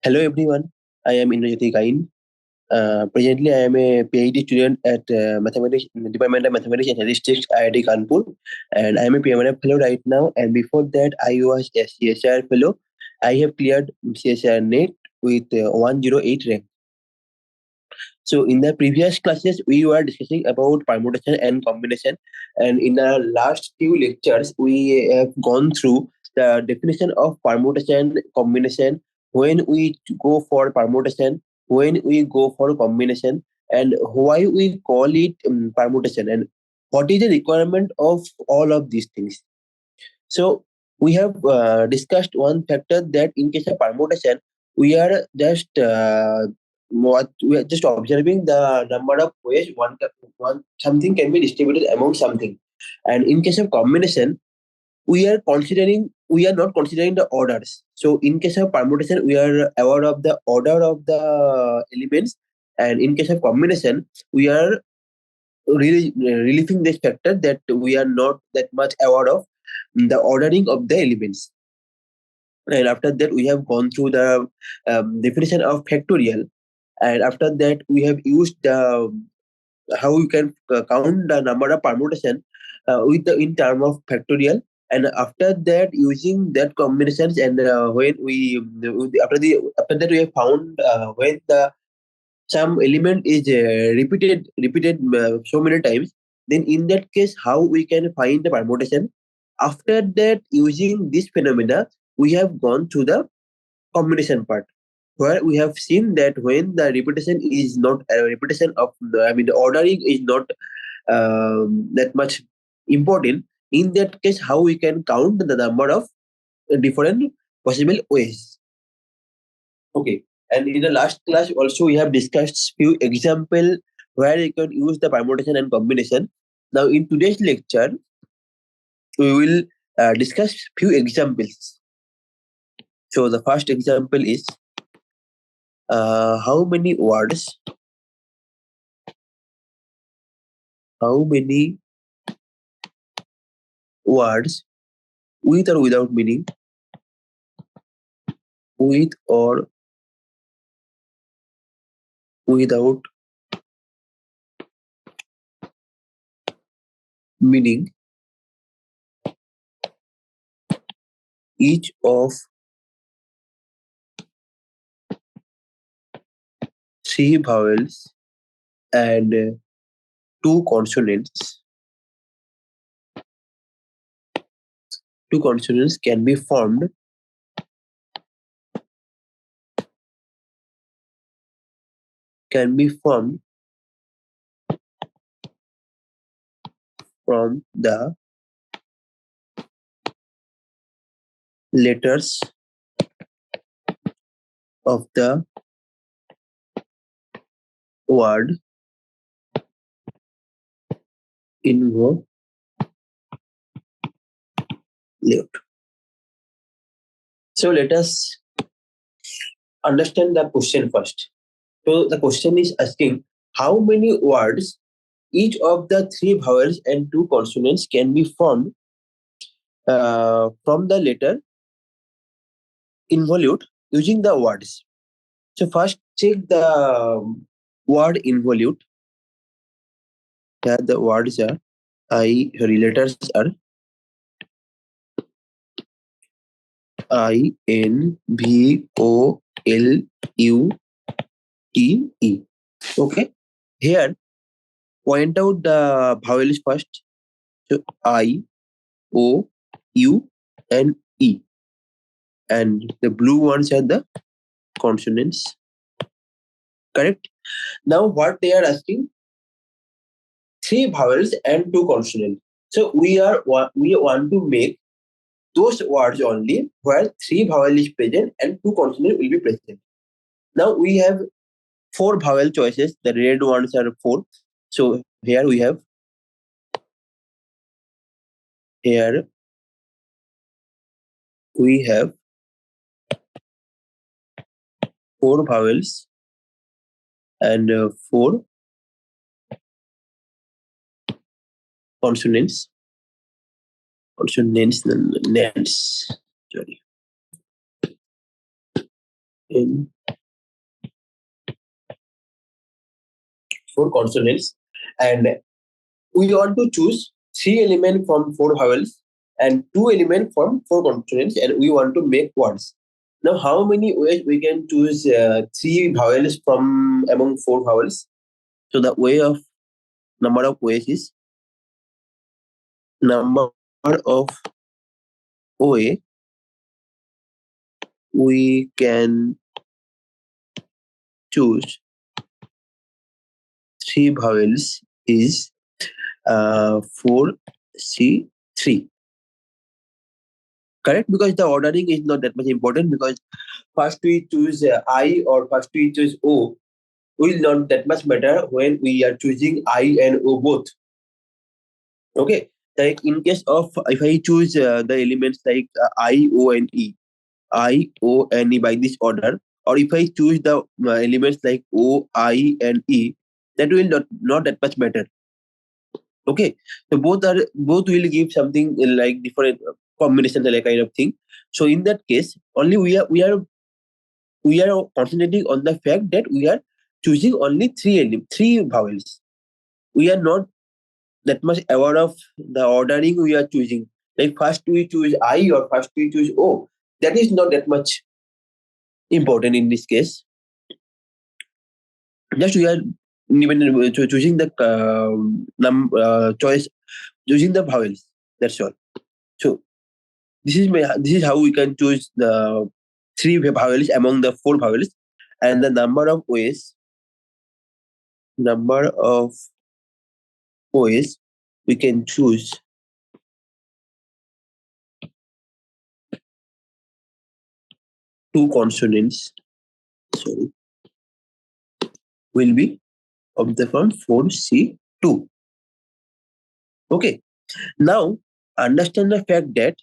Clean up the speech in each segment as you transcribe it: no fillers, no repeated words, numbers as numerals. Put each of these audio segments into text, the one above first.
Hello everyone, I am Indrajyoti Gaine. Presently, I am a PhD student at Mathematics Department of Mathematics and Statistics, IIT Kanpur, and I am a PMRF fellow right now. And before that, I was a CSR fellow. I have cleared CSR NET with 108 rank. So in the previous classes, we were discussing about permutation and combination, and in the last few lectures, we have gone through the definition of permutation, combination, when we go for permutation, when we go for combination, and why we call it permutation, and what is the requirement of all of these things. So we have discussed one factor that in case of permutation, we are just what we are just observing the number of ways one something can be distributed among something, and in case of combination, we are not considering the orders. So in case of permutation, we are aware of the order of the elements, and in case of combination, we are really relieving this factor that we are not that much aware of the ordering of the elements. And after that, we have gone through the definition of factorial. And after that, we have used the how you can count the number of permutation with the in term of factorial. And after that, using that combinations, and when we after that we have found when the some element is repeated so many times, then in that case how we can find the permutation. After that, using this phenomena, we have gone to the combination part, where we have seen that when the repetition is not a repetition of the ordering is not that much important. In that case, how we can count the number of different possible ways. Okay. And in the last class also we have discussed few example where you can use the permutation and combination. Now in today's lecture, we will discuss few examples. So the first example is how many words with or without meaning, with or without meaning, each of three vowels and two consonants. Two consonants can be formed from the letters of the word involved. So let us understand the question first. So the question is asking how many words each of the three vowels and two consonants can be formed from the letter involute using the words. So first check the word involute. Here the words are letters are INVOLUTE. Okay. Here point out the vowels first. So I, O, U, and E. And the blue ones are the consonants. Correct? Now what they are asking? Three vowels and two consonants. So we want to make those words only where three vowel is present and two consonant will be present. Now we have four vowel choices. The red ones are four. So here we have four vowels and four consonants. Sorry. in 4 consonants, and we want to choose 3 elements from 4 vowels and 2 elements from 4 consonants, and we want to make words. Now, how many ways we can choose 3 vowels from among 4 vowels? So the number of ways is number of way we can choose 3 vowels is 4C3. Correct? Because the ordering is not that much important, because first we choose I or first we choose O will not that much matter when we are choosing I and O both. Okay. Like in case of if I choose the elements like I, O, and E, I, O, and E by this order, or if I choose the elements like O, I, and E, that will not that much matter. Okay, so both will give something like different combinations, like kind of thing. So in that case, only we are concentrating on the fact that we are choosing only three vowels. We are not that much aware of the ordering we are choosing. Like first we choose I or first we choose O. That is not that much important in this case. Just we are even choosing the choice, choosing the vowels. That's all. So this is how we can choose the 3 vowels among the 4 vowels, and the number of ways we can choose 2 consonants. Sorry, will be of the form 4C2. Okay. Now understand the fact that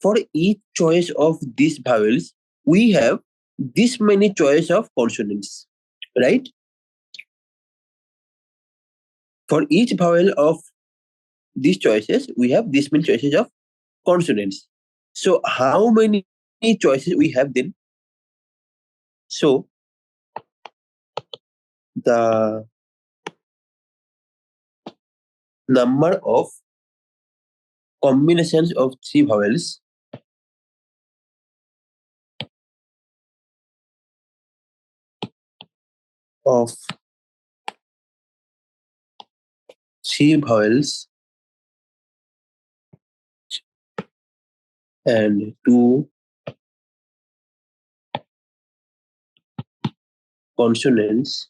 for each choice of these vowels, we have this many choice of consonants, right? For each vowel of these choices, we have this many choices of consonants. So how many choices we have then? So the number of combinations of 3 vowels of 3 vowels and 2 consonants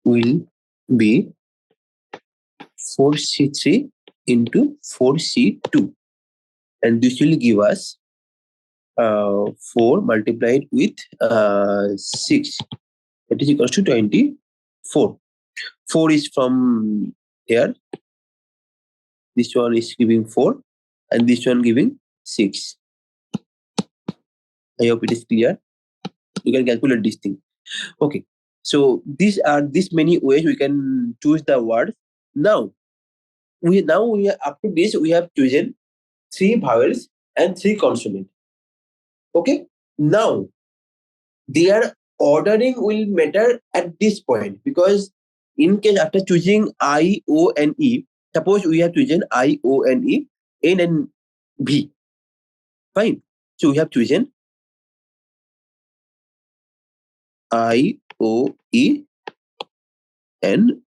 will be 4C3 into 4C2, and this will give us 4 multiplied with 6, that is equals to 24. 4 is from here, this one is giving 4, and this one giving 6. I hope it is clear. You can calculate this thing. Okay, so these are this many ways we can choose the word. Now we are up to this, we have chosen 3 vowels and 3 consonants. Okay, now their ordering will matter at this point, because in case after choosing I, O, and E, suppose we have chosen I, O, and E, N, and B. Fine. So we have chosen I, O, E, and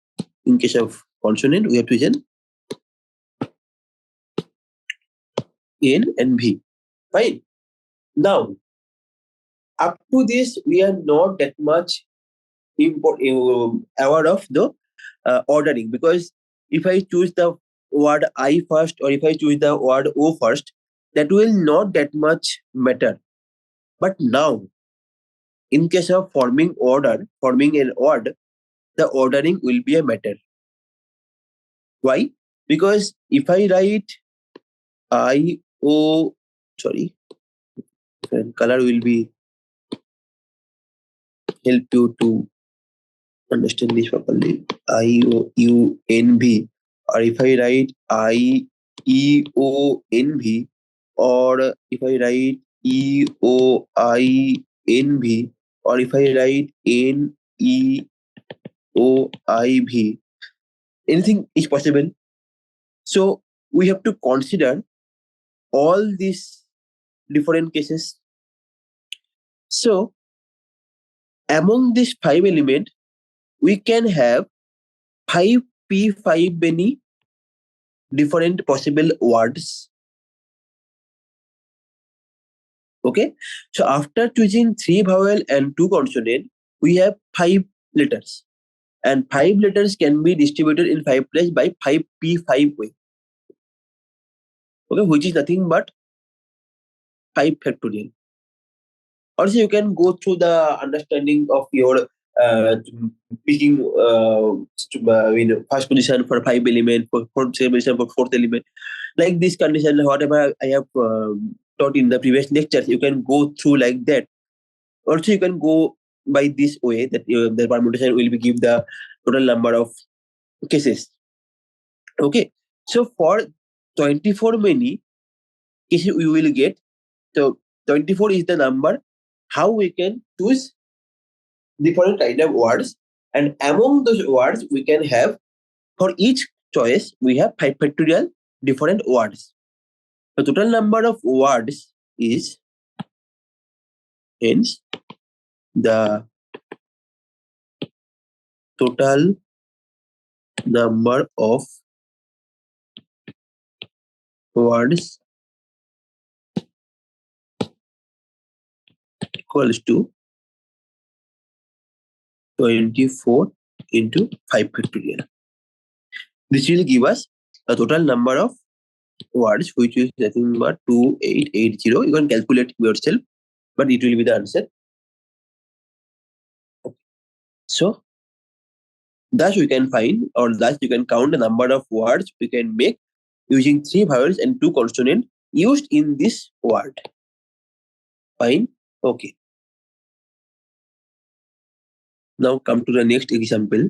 in case of consonant, we have chosen N and B. Fine. Now, up to this, we are not that much aware of the ordering, because if I choose the word I first, or if I choose the word O first, that will not that much matter. But now, in case of forming an word, the ordering will be a matter. Why? Because if I write I, O, sorry, color will be help you to understand this properly. I, O, U, N, B. Or if I write I, E, O, N, B, or if I write E, O, I, NV, or if I write NEOIV, anything is possible. So we have to consider all these different cases. So among these 5 elements, we can have 5p5 many different possible words. Okay, so after choosing 3 vowel and 2 consonant, we have 5 letters, and 5 letters can be distributed in 5 places by 5p5 way. Okay, which is nothing but 5 factorial. Also, you can go through the understanding of your picking first position for 5 element, for fourth position for fourth element. Like this condition, whatever I have taught in the previous lectures, you can go through like that. Also, you can go by this way that the permutation will be give the total number of cases. Okay, so for 24 many cases we will get. So 24 is the number how we can choose different kind of words, and among those words we can have, for each choice we have 5 factorial different words. The total number of words is, hence the total number of words equals to 24 into 5 factorial. This will give us a total number of words, which is nothing but 2880. You can calculate yourself, but it will be the answer. So thus we can find, or thus you can count the number of words we can make using 3 vowels and 2 consonants used in this word. Fine. Okay. Now come to the next example.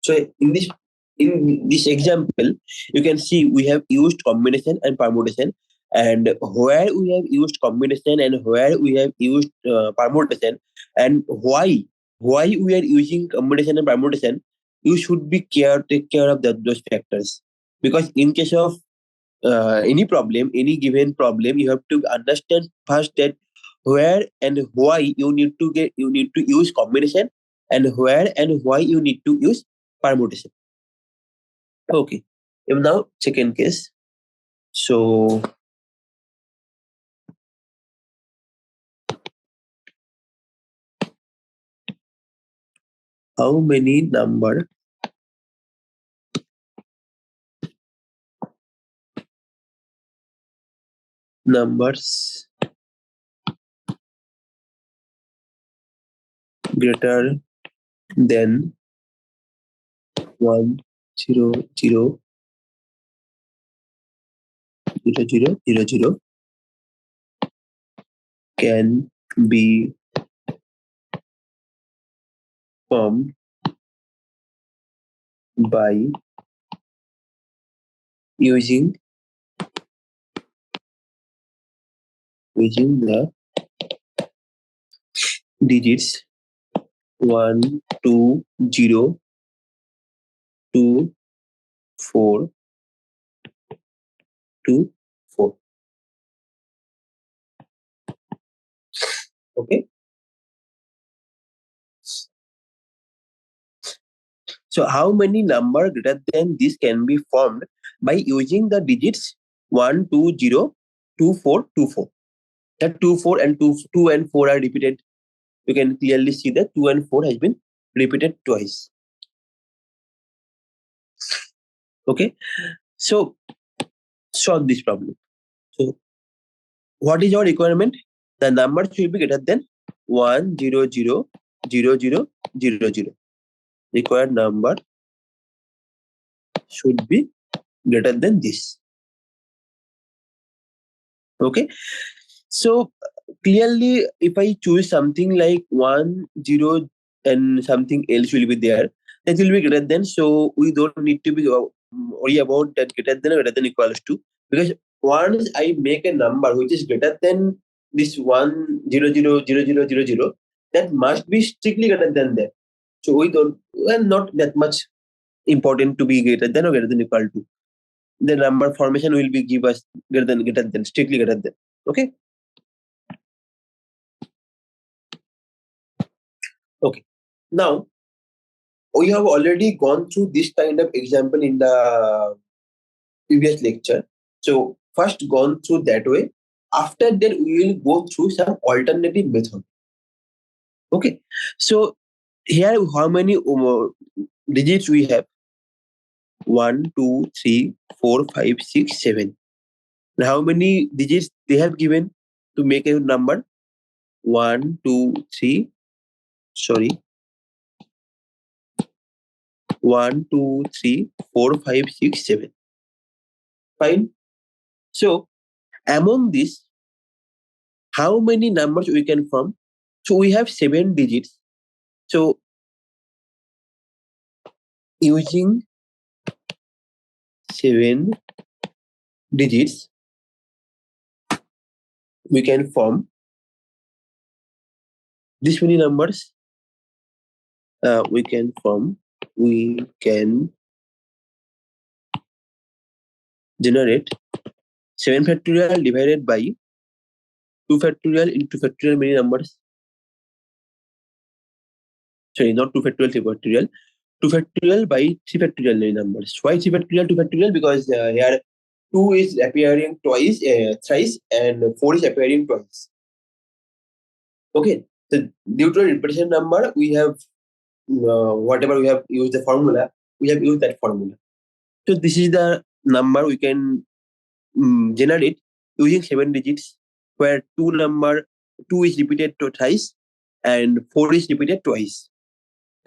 So in this example, you can see we have used combination and permutation, and where we have used combination and where we have used permutation, and why we are using combination and permutation, you should take care of those factors, because in case of any given problem, you have to understand first that where and why you need to use combination, and where and why you need to use permutation. Okay. Now second case. So how many numbers greater than 1 0 0 0 0 0 0 can be formed by using the digits 1 2 0 2 4 2 4. Okay. So how many number greater than this can be formed by using the digits 1 2 0 2 4 2 4? That 2 4 and 2 and 4 are repeated. You can clearly see that 2 and 4 has been repeated twice. Okay. So solve this problem. So what is our requirement? The number should be greater than 1 0 0 0 0 0 0. Required number should be greater than this. Okay. So clearly, if I choose something like 1 0 and something else will be there, that will be greater than. So we don't need to be worry about that greater than or greater than equals to, because once I make a number which is greater than this 1000000, that must be strictly greater than that. So well, not that much important to be greater than or greater than equal to. The number formation will be give us greater than, strictly greater than. Okay. Okay. Now we have already gone through this kind of example in the previous lecture. So first gone through that way. After that, we will go through some alternative method. Okay. So here, how many digits we have? 1, 2, 3, 4, 5, 6, 7. Now, how many digits they have given to make a number? 1, 2, 3. Sorry. 1, 2, 3, 4, 5, 6, 7. Fine. So among these, how many numbers we can form? So we have 7 digits. So using 7 digits, we can form this many numbers. We can generate 7 factorial divided by 2 factorial into factorial many numbers. Sorry, not 2 factorial, 3 factorial. 2 factorial by 3 factorial many numbers. Why 3 factorial, 2 factorial? Because here 2 is appearing twice, thrice, and 4 is appearing twice. Okay, so due to repetition number, we have whatever we have used the formula, we have used that formula. So this is the number we can generate using 7 digits, where 2 is repeated twice and 4 is repeated twice.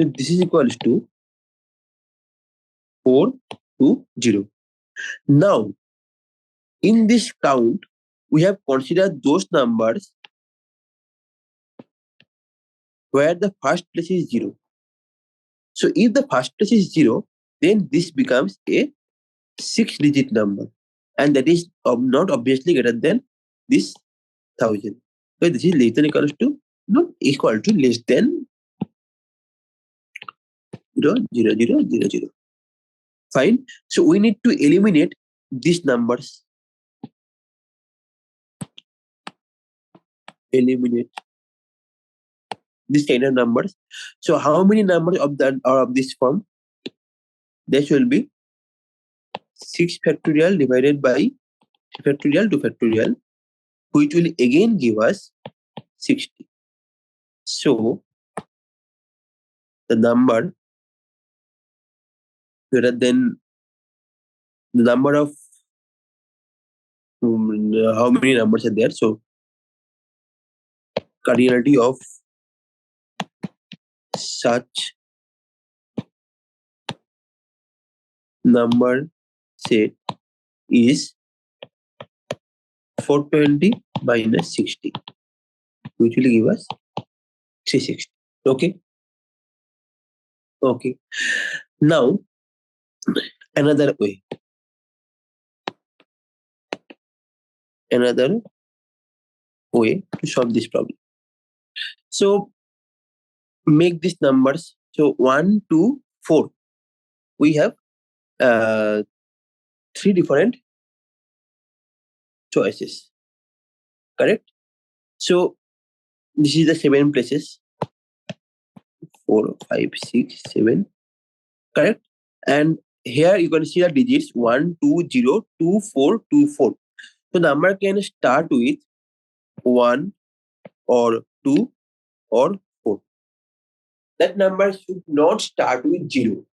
So this is equals to 420. Now, in this count, we have considered those numbers where the first place is 0. So if the first place is 0, then this becomes a 6-digit number, and that is not obviously greater than this 1000. So this is less than equals to, not equal to, less than 00000. Fine. So we need to eliminate these numbers. Eliminate this kind of numbers. So how many numbers of that are of this form? This will be 6 factorial divided by 3 factorial 2 factorial, which will again give us 60. So the number greater than the number of how many numbers are there? So cardinality of such number set is 420 minus 60, which will give us 360. Okay. Okay. Now, another way. Another way to solve this problem. So, make these numbers. So, 1, 2, 4. We have 3 different choices. Correct? So, this is the 7 places. 4, 5, 6, 7. Correct? And here you can see the digits 1, 2, 0, 2, 4, 2, 4. So number can start with 1 or 2 or 4. That number should not start with 0.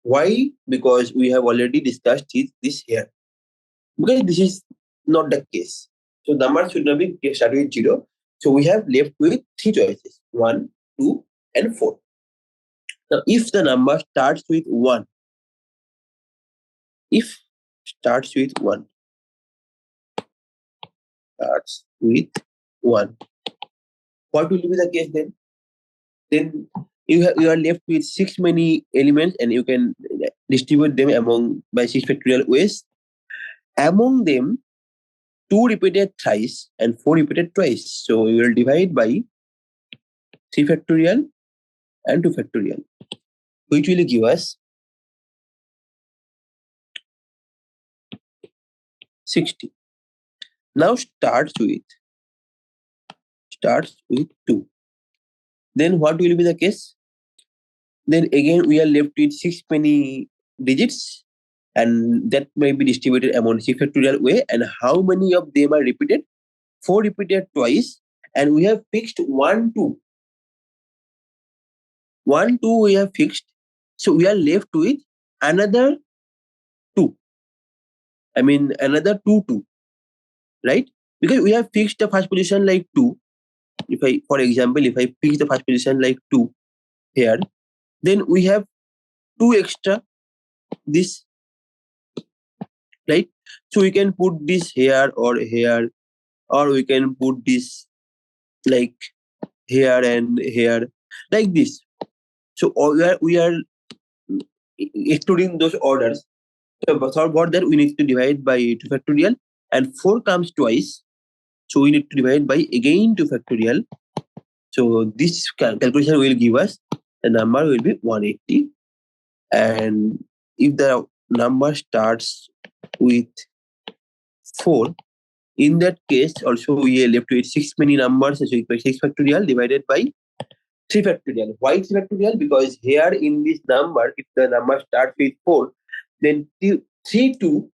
Why? Because we have already discussed this here. Because this is not the case. So number should not be start with 0. So we have left with 3 choices, 1, 2, and 4. Now if the number starts with 1, starts with 1, what will be the case then? Then you are left with 6 many elements, and you can distribute them among by 6 factorial ways. Among them, 2 repeated thrice and 4 repeated twice. So we will divide by 3 factorial and 2 factorial, which will give us 60. Now starts with 2. Then what will be the case? Then again we are left with 6 many digits, and that may be distributed among 6 factorial way. And how many of them are repeated? 4 repeated twice, and we have fixed 1 2. 1 2 we have fixed, so we are left with another 2. I mean another 2 2, right? Because we have fixed the first position like 2. If I, for example, if I fix the first position like 2 here, then we have 2 extra this, right? So we can put this here or here, or we can put this like here and here, like this. So we are excluding those orders. So for that we need to divide by 2 factorial, and 4 comes twice, so we need to divide by again 2 factorial. So this calculation will give us the number will be 180. And if the number starts with 4, in that case also we are left with 6 many numbers, so equal 6 factorial divided by 3 factorial. Why 3 factorial? Because here in this number, if the number starts with 4, then 3 2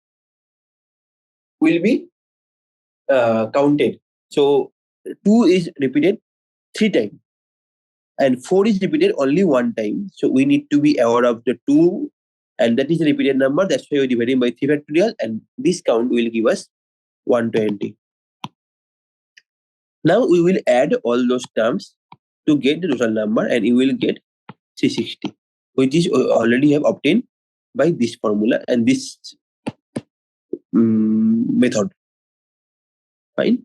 will be counted. So 2 is repeated 3 times and 4 is repeated only 1 time. So we need to be aware of the 2, and that is a repeated number. That's why we're dividing by 3 factorial, and this count will give us 120. Now we will add all those terms to get the total number, and you will get 360, which is already have obtained by this formula and this method. Fine.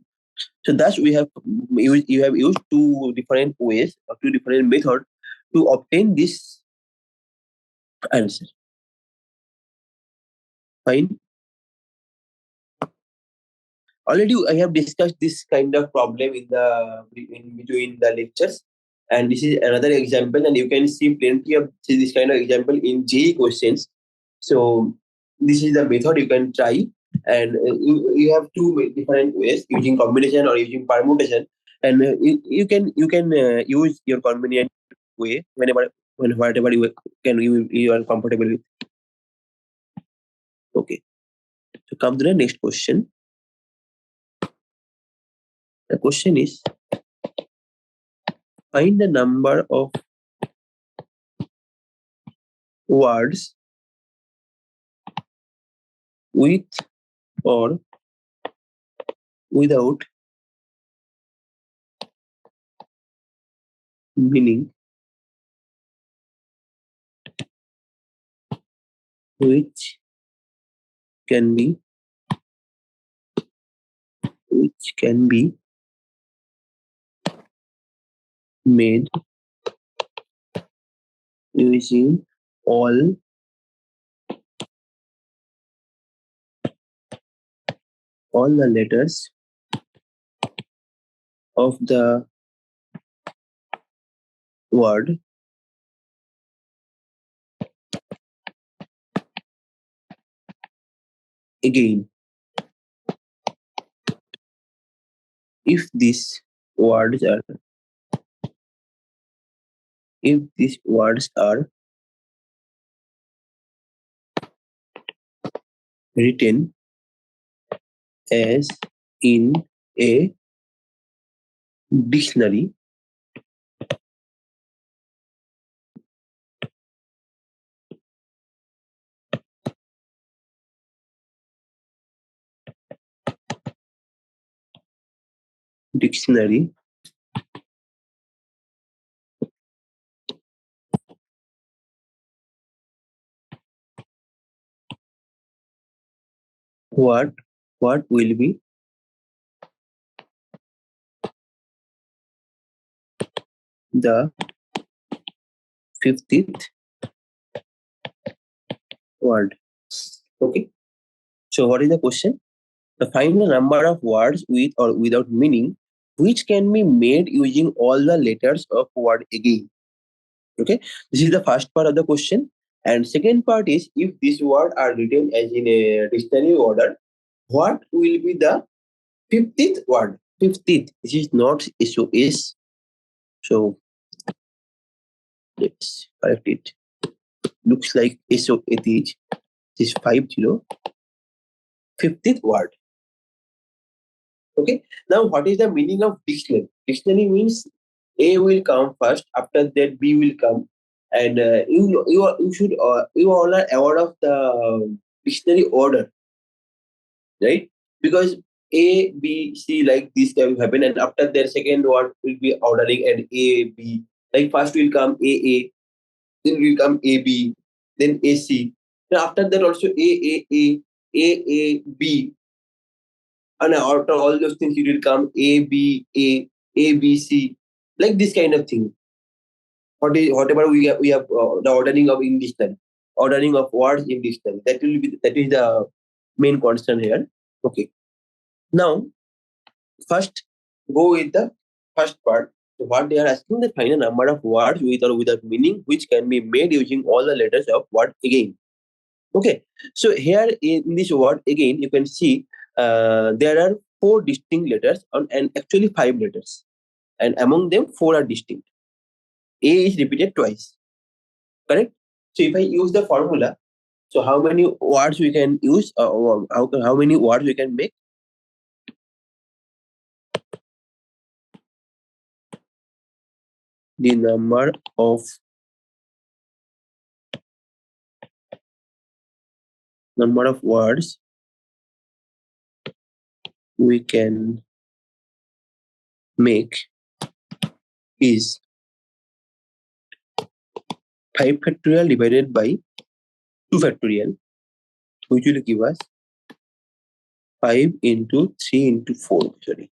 So thus we have used 2 different ways or 2 different methods to obtain this answer. Fine. Already I have discussed this kind of problem in between the lectures, and this is another example, and you can see plenty of this kind of example in JEE questions. So this is the method you can try, and you have 2 different ways, using combination or using permutation, and you can use your convenient way whatever you are comfortable with. Okay, so come to the next question. The question is, find the number of words with or without meaning which can be made using all the letters of the word again. If these words are written as in a dictionary, what will be the 50th word? Okay. So what is the question? Find the number of words with or without meaning which can be made using all the letters of word again. Okay, this is the first part of the question. And second part is, if these words are written as in a dictionary order, what will be the 50th word? 50th. This is not SOS. So let's correct it. Looks like SOS. This is 50. 50th word. Okay. Now, what is the meaning of dictionary? Dictionary means A will come first. After that, B will come, and you all are aware of the dictionary order, right? Because A, B, C, like this will happen, and after that, second word will be ordering, and A, B. Like first will come A, then will come A, B, then A, C. Then after that also A, B, and after all those things, it will come A, B, C, like this kind of thing. Whatever we have the ordering of in dictionary, ordering of words in dictionary. That is the main concern here. Okay. Now, first go with the first part. So what they are asking, the find a number of words with or without meaning which can be made using all the letters of word again. Okay. So here in this word again, you can see there are four distinct letters and actually five letters, and among them four are distinct. A is repeated twice. Correct. So if I use the formula, so how many words we can use? Or how many words we can make? The number of words we can make is 5 factorial divided by 2 factorial, which will give us 5 into 3 into 4. Sorry,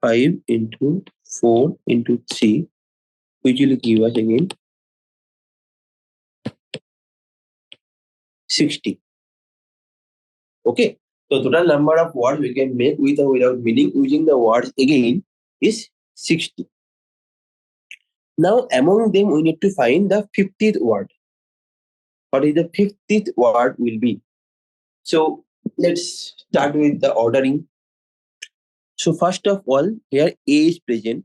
5 into 4 into 3, which will give us again 60. Okay. So total number of words we can make with or without meaning using the words again is 60. Now among them we need to find the 50th word. What is the 50th word will be? So let's start with the ordering. So first of all, here A is present.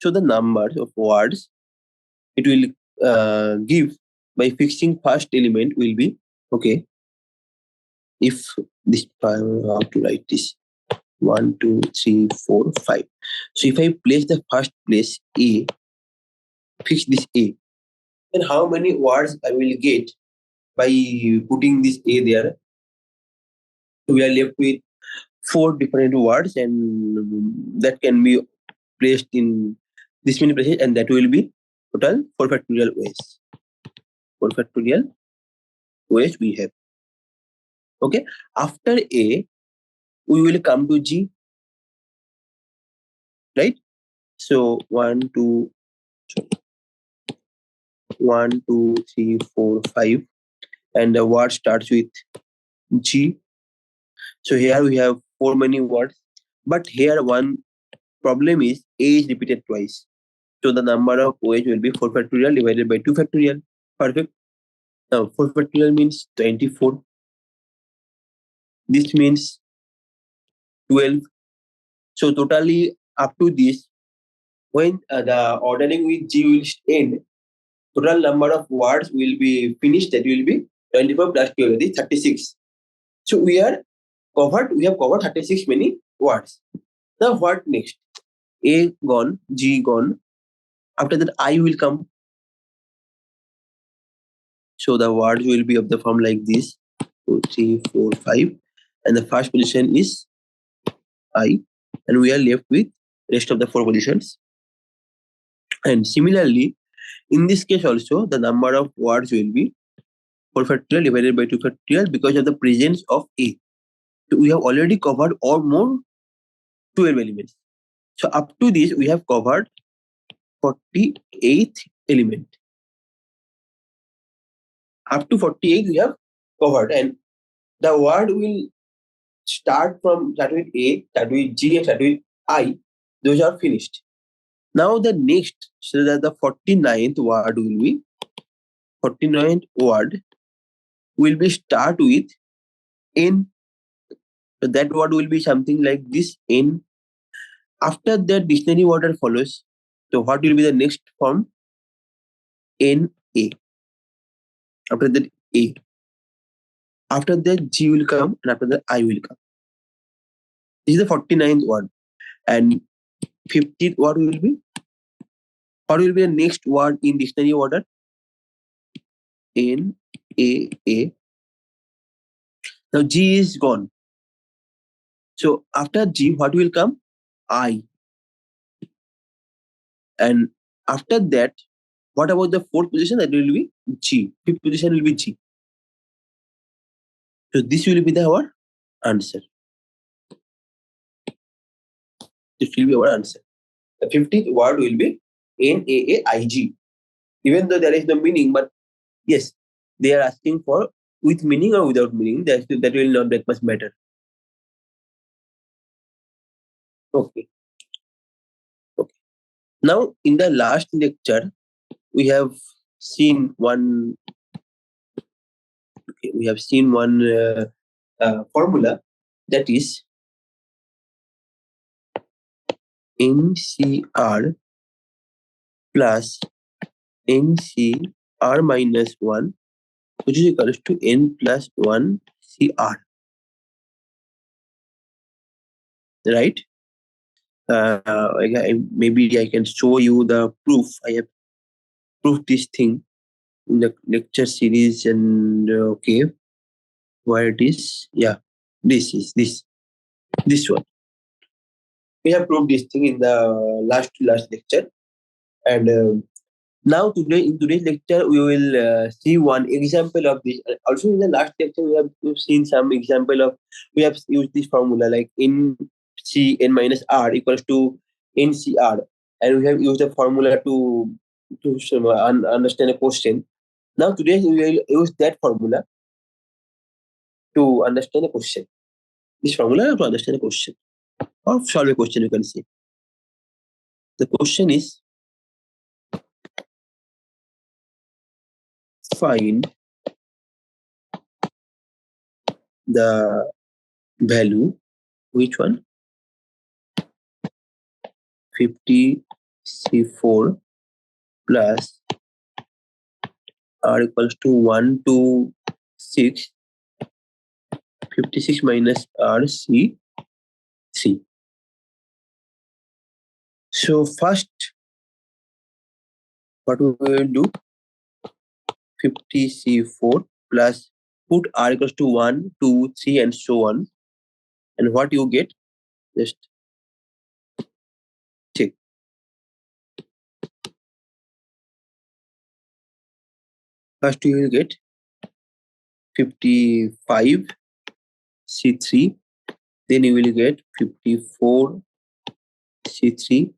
So the numbers of words it will give by fixing first element will be, okay. If this, how to write this? 1, 2, 3, 4, 5. So if I place the first place A, fix this A, then how many words I will get by putting this A there? We are left with four different words, and that can be placed in this many places, and that will be total 4 factorial ways. 4 factorial ways we have. Okay. After A, we will come to G, right? So 1, 2, 3, 4, 5, and the word starts with G. So here we have four many words, but here one problem is A is repeated twice. So the number of ways will be 4 factorial divided by 2 factorial. Perfect. Now 4 factorial means 24. This means 12. So totally up to this, when the ordering with G will end, total number of words will be finished. That will be 24 plus 12, that is 36. So we have covered 36 many words. Now what next? A gone, G gone. After that I will come. So the words will be of the form like this: 2, 3, 4, 5, and the first position is I, and we are left with rest of the four positions. And similarly, in this case also, the number of words will be 4 factorial divided by 2 factorial because of the presence of A. So we have already covered or more 12 elements. So up to this, we have covered 48th element. Up to 48 we have covered, and the word will start with A, start with G, and start with I. Those are finished. Now the next, so that the 49th word will be 49th word will be start with N. So that word will be something like this N. After that dictionary order follows. So what will be the next form? N A. After that A. After that G will come, and after that I will come. This is the 49th word. And 50th word will be, what will be the next word in dictionary order? N A A. Now G is gone. So after G, what will come? I. And after that, what about the fourth position? That will be G. Fifth position will be G. So this will be our answer. This will be our answer. The 50th word will be NAAIG. Even though there is no meaning, but yes, they are asking for with meaning or without meaning. That will not that much matter. Okay. Okay. Now, in the last lecture, we have seen one. Okay, we have seen one formula, that is NCR plus NCR minus 1, which is equals to N plus 1 CR. Right? Maybe I can show you the proof. I have proved this thing in the lecture series, and okay, where it is? Yeah, this is this one. We have proved this thing in the last lecture, and now in today's lecture we will see one example of this. Also in the last lecture we have seen some example of, we have used this formula like NCN minus R equals to NCR, and we have used the formula to understand a question. Now today we will use that formula to understand a question. This formula to understand a question or solve a question, you can say. The question is, find the value, which one? 50 C4 plus R equals to 1 to 6, 56 minus R C 3. So first, what we will do, 50 C4 plus, put R equals to 1, 2, 3 and so on. And what you get, just check. First you will get 55 C3, then you will get 54 C3,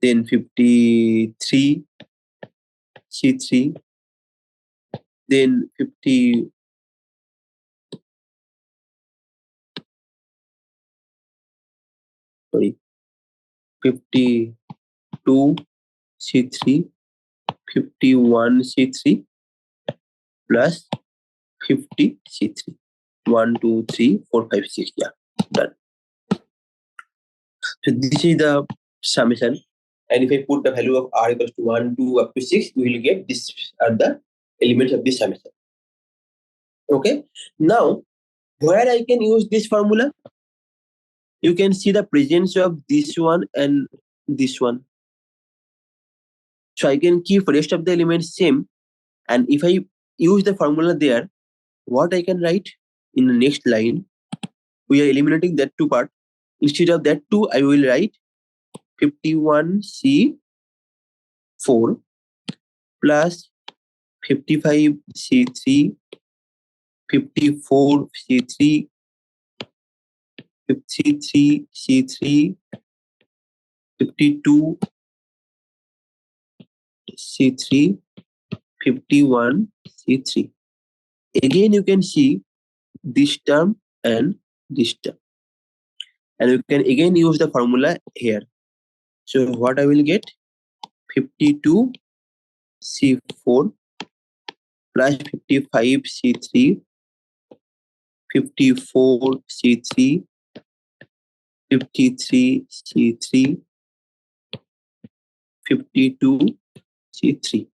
then 53 C3, then 52 C3, 51 C3 plus 50 C3. 1, 2, 3, 4, 5, 6. Yeah, done. So this is the summation. And if I put the value of R equals to 1, 2 up to 6, we will get this are the elements of this summation. Okay. Now, where I can use this formula? You can see the presence of this one and this one. So I can keep rest of the elements same. And if I use the formula there, what I can write in the next line, we are eliminating that two part. Instead of that two, I will write 51C4 plus 55C3, 54C3, 53C3, 52C3, 51C3. Again, you can see this term and this term. And we can again use the formula here. So what I will get? 52C4 plus 55C3, 54C3, 53C3, 52C3.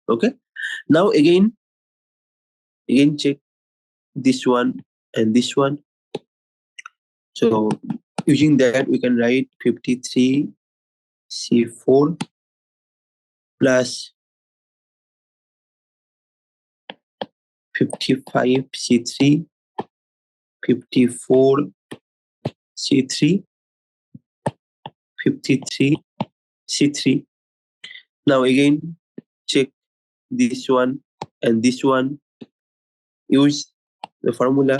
Okay. Now again check this one and this one. So using that we can write 53C4 plus 55C3, 54C3, 53C3. Now again check this one and this one. Use the formula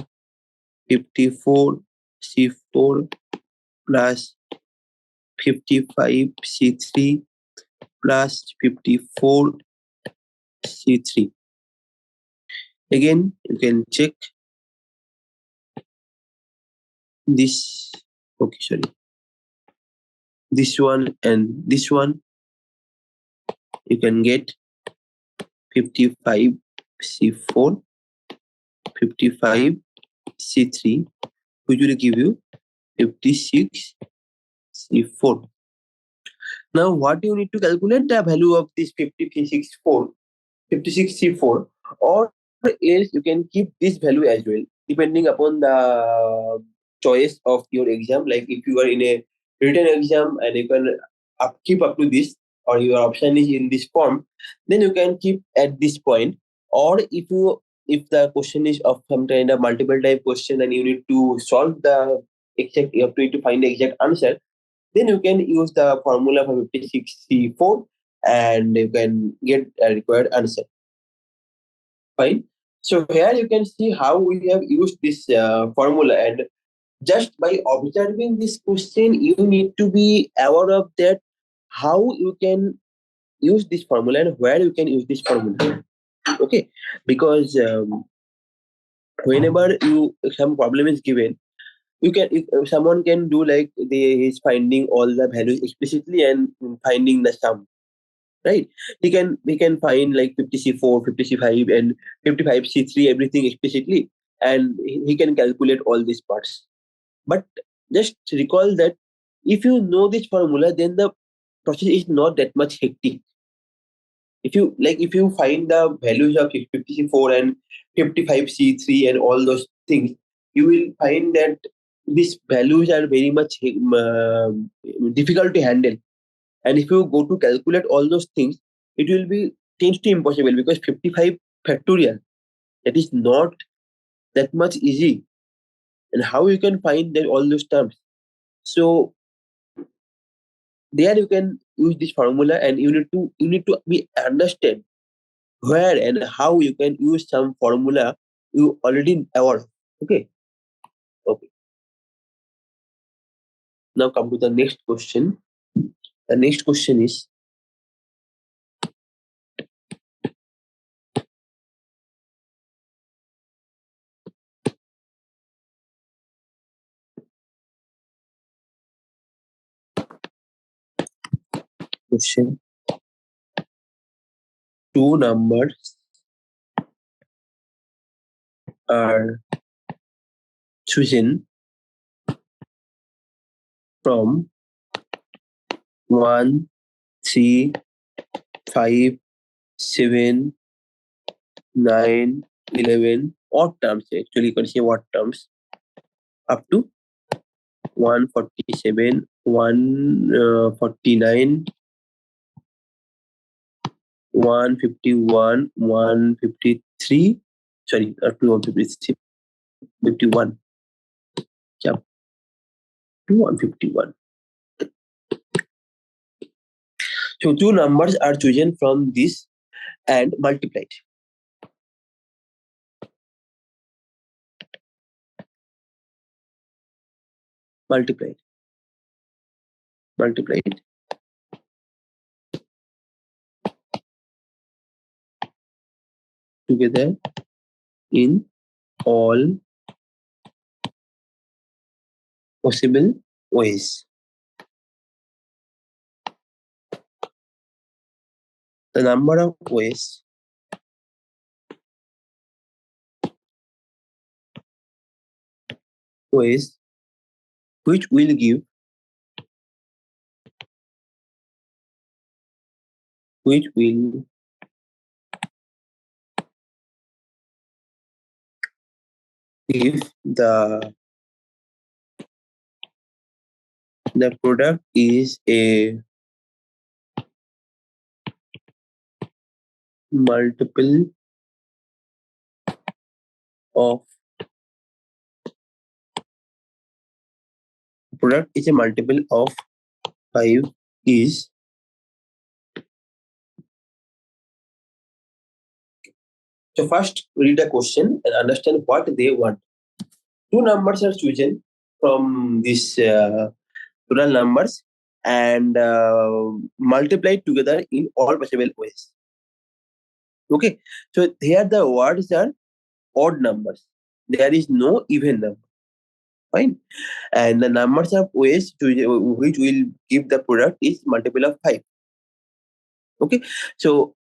54C4 plus 55C3 plus 54C3. Again, you can check this. Okay, sorry. This one and this one. You can get 55C4, 55C3, which will give you 56C4. Now, what you need to calculate the value of this 56C4, or else you can keep this value as well, depending upon the choice of your exam. Like if you are in a written exam and you can keep up to this, or your option is in this form, then you can keep at this point. Or if the question is of some kind of multiple type question and you need to solve the exact, you have to find the exact answer, then you can use the formula for 56C4 and you can get a required answer. Fine. So here you can see how we have used this formula, and just by observing this question, you need to be aware of that how you can use this formula and where you can use this formula. Okay, because whenever some problem is given, you can if someone can do like he's finding all the values explicitly and finding the sum, right? He can find like 50C4, 50C5 and 55C3 everything explicitly, and he can calculate all these parts. But just recall that if you know this formula, then the process is not that much hectic. If you find the values of 50C4 and 55C3 and all those things, you will find that these values are very much difficult to handle. And if you go to calculate all those things, it will be tends to impossible, because 55 factorial, that is not that much easy. And how you can find that all those terms? So there you can use this formula, and you need to be understand where and how you can use some formula you already aware of. Okay. Okay. Now come to the next question. The next question is, question: two numbers are chosen from 1, 3, 5, 7, 9, 11 odd terms. Actually, you can say odd terms up to 147, 149, 151, 153. Sorry, up to 153, 51. Yeah, to 151. So two numbers are chosen from this and multiplied. Multiplied together in all possible ways. The number of ways which will give if the product is a multiple of 5 is. So first read the question and understand what they want. Two numbers are chosen from this total numbers and multiplied together in all possible ways. Okay, so here the words are odd numbers. There is no even number. Fine, and the numbers of ways to which will give the product is multiple of 5. Okay, so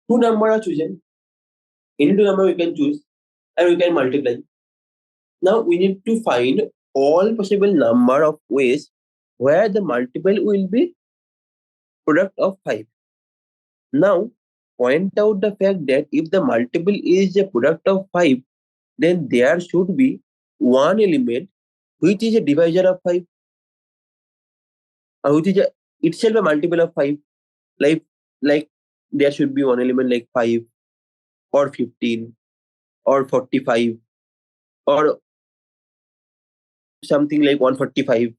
two numbers are chosen. Any two number we can choose and we can multiply. Now we need to find all possible number of ways where the multiple will be product of 5. Now point out the fact that if the multiple is a product of 5, then there should be one element which is a divisor of 5, which is itself a multiple of 5. Like there should be one element like 5 or 15 or 45 or something like 145,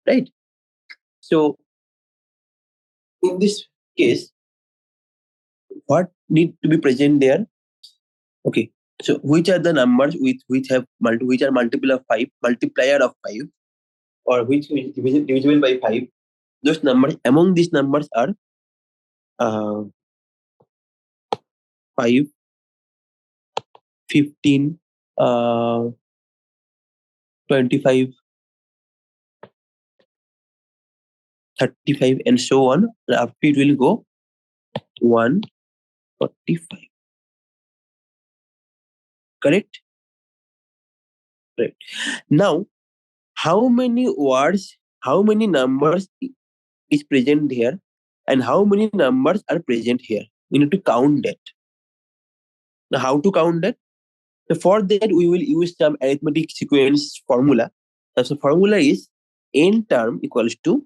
right? So in this case, what need to be present there? Okay, so which are the numbers which are multiple of 5, multiplier of 5, or which is divisible by 5? Those numbers, among these numbers are 5, 15, 25, 35, and so on. After it will go 145. Correct? Right. Now, how many words, how many numbers is present here, and how many numbers are present here? We need to count that. Now, how to count that? So for that, we will use some arithmetic sequence formula. So the formula is n term equals to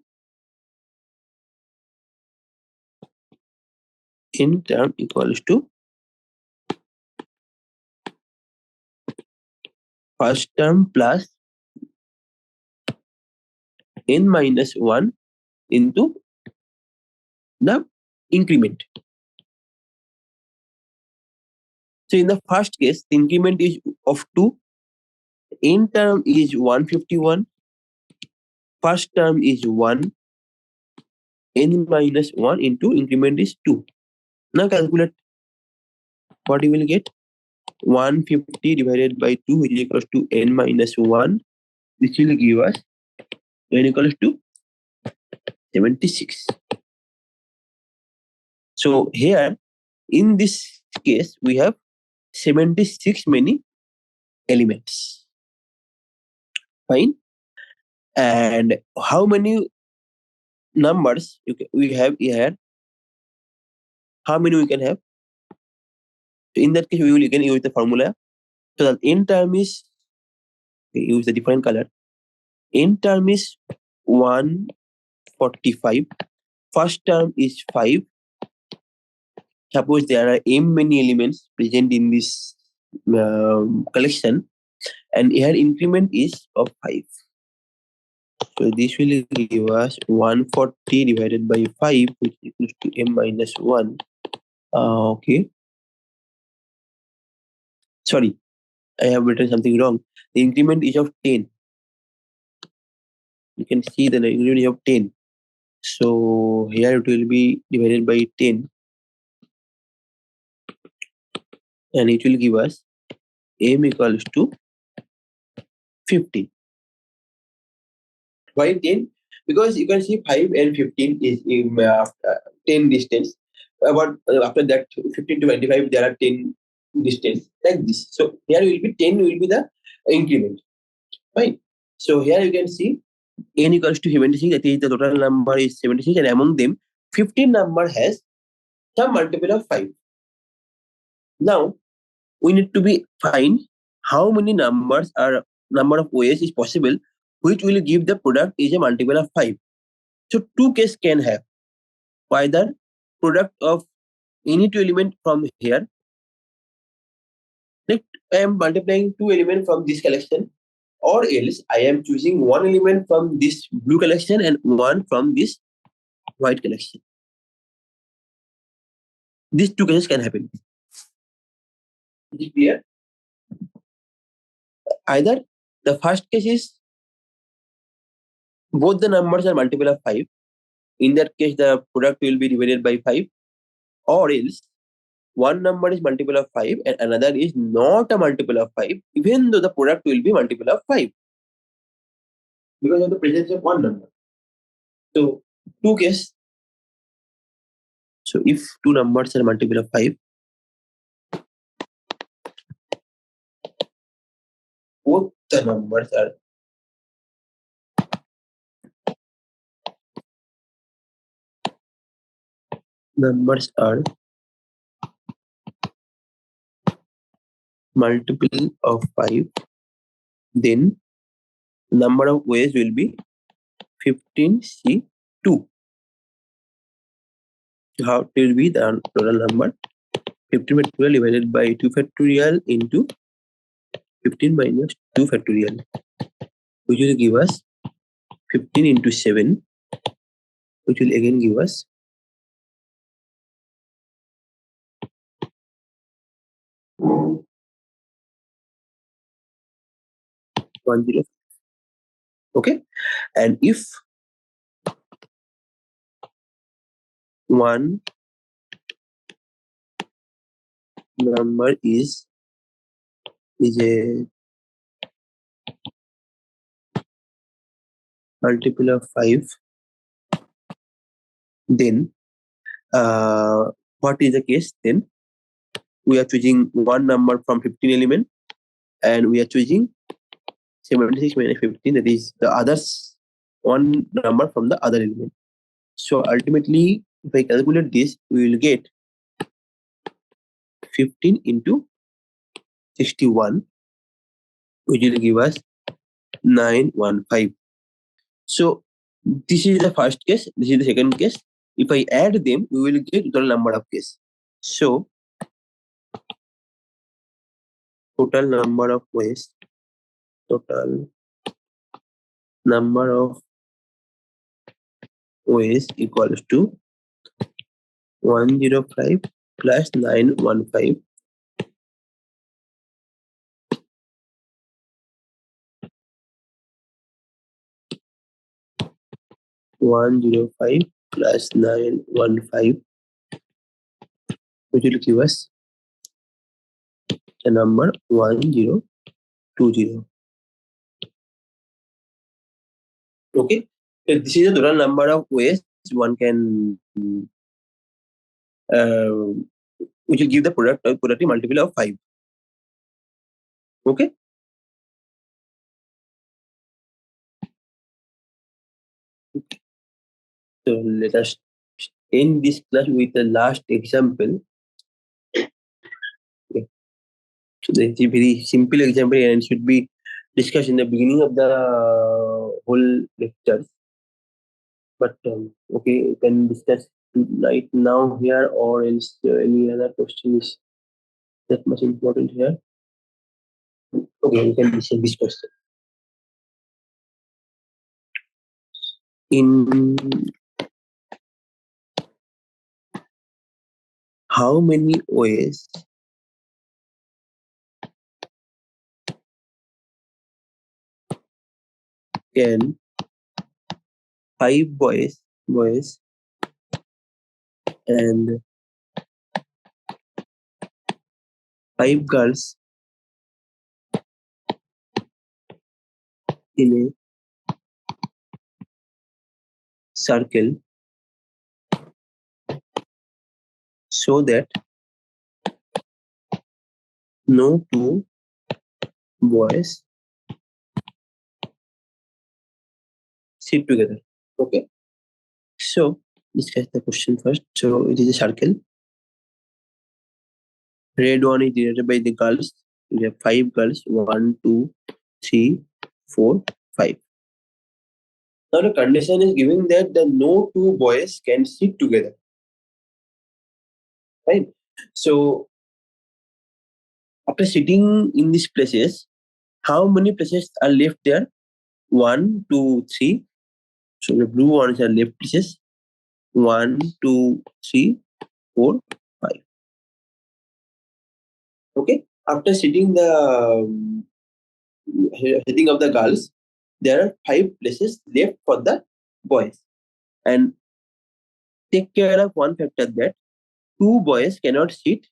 first term plus n minus 1 into the increment. So in the first case, the increment is of 2. N term is 151. First term is 1. N minus 1 into increment is 2. Now calculate what you will get. 150 divided by 2 is equals to n minus 1. This will give us n equals to 76. So here, in this case, we have 76 many elements. Fine. And how many numbers we have here? How many we can have? So in that case, we will again use the formula. So the n term is, we use the different color. N term is 145. First term is 5. Suppose there are m many elements present in this collection, and here increment is of 5. So this will give us 140 divided by 5, which equals to m minus 1. Okay. Sorry, I have written something wrong. The increment is of 10. You can see the increment is of 10. So here it will be divided by 10. and it will give us m equals to 15. Why 10? Because you can see 5 and 15 is in 10 distance. About after that 15 to 25 there are 10 distance like this. So here will be 10 will be the increment. Fine. So here you can see n equals to 76, that is the total number is 76, and among them 15 number has some multiple of 5. Now we need to be find how many numbers are number of ways is possible which will give the product is a multiple of 5. So two cases can have either product of any two element from here, like I am multiplying two elements from this collection, or else I am choosing one element from this blue collection and one from this white collection. These two cases can happen. Is it clear? Either the first case is both the numbers are multiple of 5. In that case, the product will be divided by 5, or else one number is multiple of 5 and another is not a multiple of 5, even though the product will be multiple of 5 because of the presence of one number. So, two cases. So, if two numbers are multiple of 5, both the numbers are multiple of 5, then number of ways will be 15C2. How it will be the total number? 15 factorial divided by 2 factorial into 15 minus 2 factorial, which will give us 15 into 7, which will again give us 10. Okay, and if one number is a multiple of 5, then what is the case? Then we are choosing one number from 15 element and we are choosing 76 minus 15, that is the others one number from the other element. So ultimately, if I calculate this, we will get 15 into 61, which will give us 915. So this is the first case, this is the second case. If I add them, we will get total number of cases. So total number of ways, total number of ways equals to 105 plus 915. 105 plus 915, which will give us the number 1020. Okay, so this is the total number of ways one can which will give the productive multiple of 5. Okay. So let us end this class with the last example. Okay. So this is a very simple example and it should be discussed in the beginning of the whole lecture. But okay, you can discuss right now here, or else any other question is that much important here. Okay, we can discuss this question. In how many ways can 5 boys and 5 girls in a circle so that no two boys sit together. Okay. So discuss the question first. So it is a circle. Red one is denoted by the girls. We have 5 girls. 1, 2, 3, 4, 5. Now the condition is giving that the no two boys can sit together. Right. So after sitting in these places, how many places are left there? 1, 2, 3. So the blue ones are left places. 1, 2, 3, 4, 5. Okay. After sitting of the girls, there are 5 places left for the boys. And take care of one factor that 2 boys cannot sit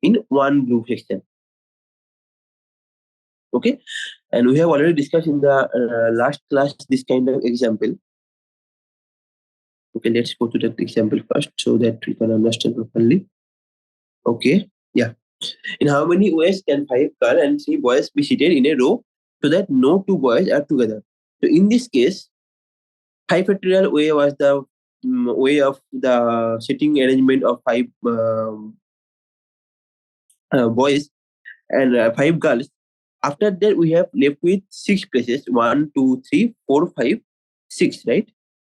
in one group section. Okay. And we have already discussed in the last class this kind of example. Okay, let's go to that example first so that we can understand properly. Okay. Yeah. In how many ways can 5 girls and 3 boys be seated in a row so that no 2 boys are together? So in this case, 5 factorial way was the way of the sitting arrangement of 5 boys and 5 girls. After that, we have left with 6 places: 1, 2, 3, 4, 5, 6. Right?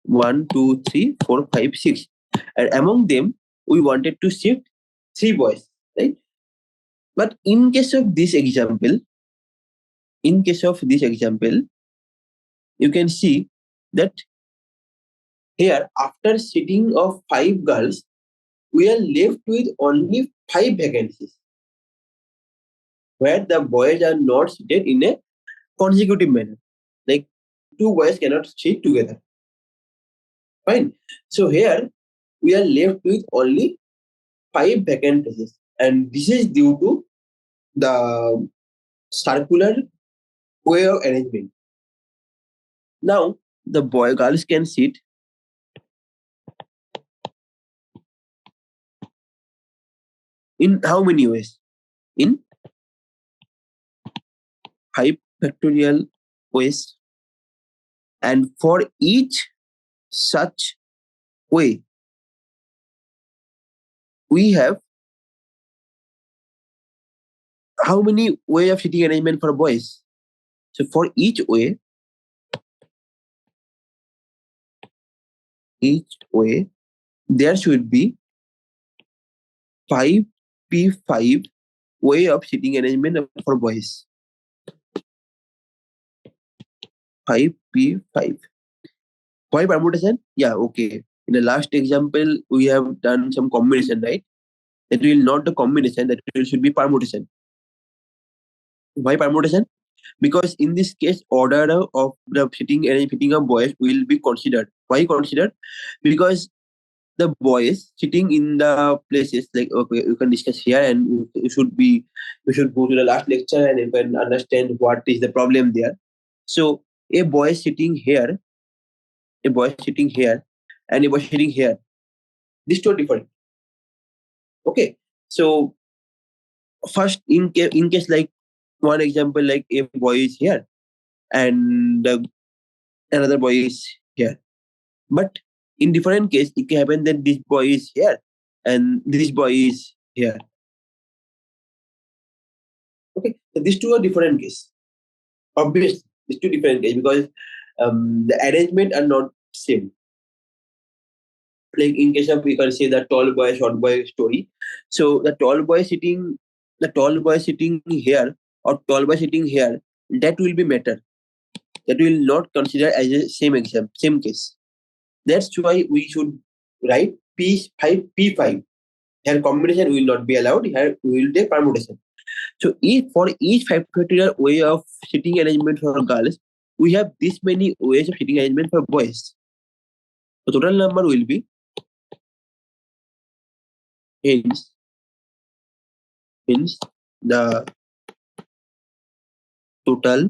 1, 2, 3, 4, 5, 6. And among them, we wanted to shift 3 boys. Right? But in case of this example, you can see that here, after sitting of 5 girls, we are left with only 5 vacancies, where the boys are not seated in a consecutive manner. Like 2 boys cannot sit together. Fine. So here we are left with only 5 vacant places, and this is due to the circular way of arrangement. Now the girls can sit in how many ways? In 5 factorial ways, and for each such way we have how many way of sitting arrangement for boys? So for each way there should be 5p5 way of sitting arrangement for boys. 5p5. Why permutation? Yeah, okay. In the last example, we have done some combination, right? That will not the combination, that will should be permutation. Why permutation? Because in this case, order of the sitting of boys will be considered. Why considered? Because the boys sitting in the places, like, okay, you can discuss here, and you should go to the last lecture and you can understand what is the problem there. So a boy sitting here, and a boy sitting here, these two are different. Okay. So first, in case like one example, like a boy is here and another boy is here, but in different case it can happen that this boy is here and this boy is here. Okay, so these two are different case. Obviously, these two different case because the arrangement are not same. Like in case of, we can say the tall boy, short boy story. So the tall boy sitting here or tall boy sitting here, that will be matter. That will not consider as a same case. That's why we should write P5. Here combination will not be allowed. Here we will take permutation. So for each factorial way of sitting arrangement for girls, we have this many ways of sitting arrangement for boys. The total number will be hence means the total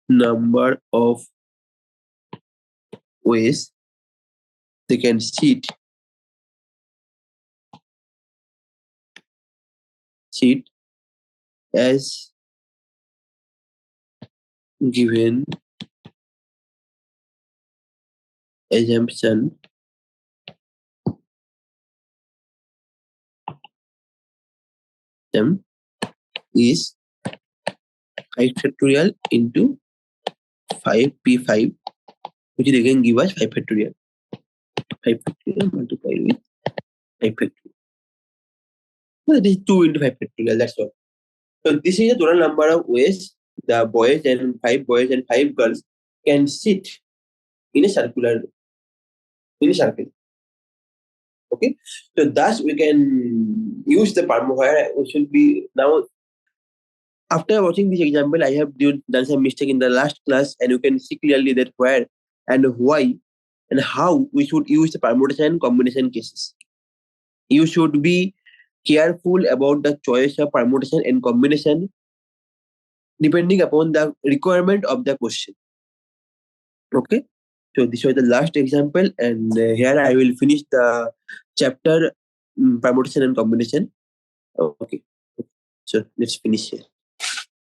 number of ways they can cheat as given assumption is 5 factorial into 5p5, which is again give us 5 factorial. 5 factorial multiplied with 5 factorial. So that is 2 into 5 factorial, that's all. So this is the total number of ways the boys and 5 girls can sit in a circle. Okay, so thus we can use the where we should be now. After watching this example, I have done some mistake in the last class, and you can see clearly that where and why and how we should use the permutation and combination cases. You should be careful about the choice of permutation and combination depending upon the requirement of the question. Okay, so this was the last example, and here I will finish the chapter permutation and combination. Okay, so let's finish here.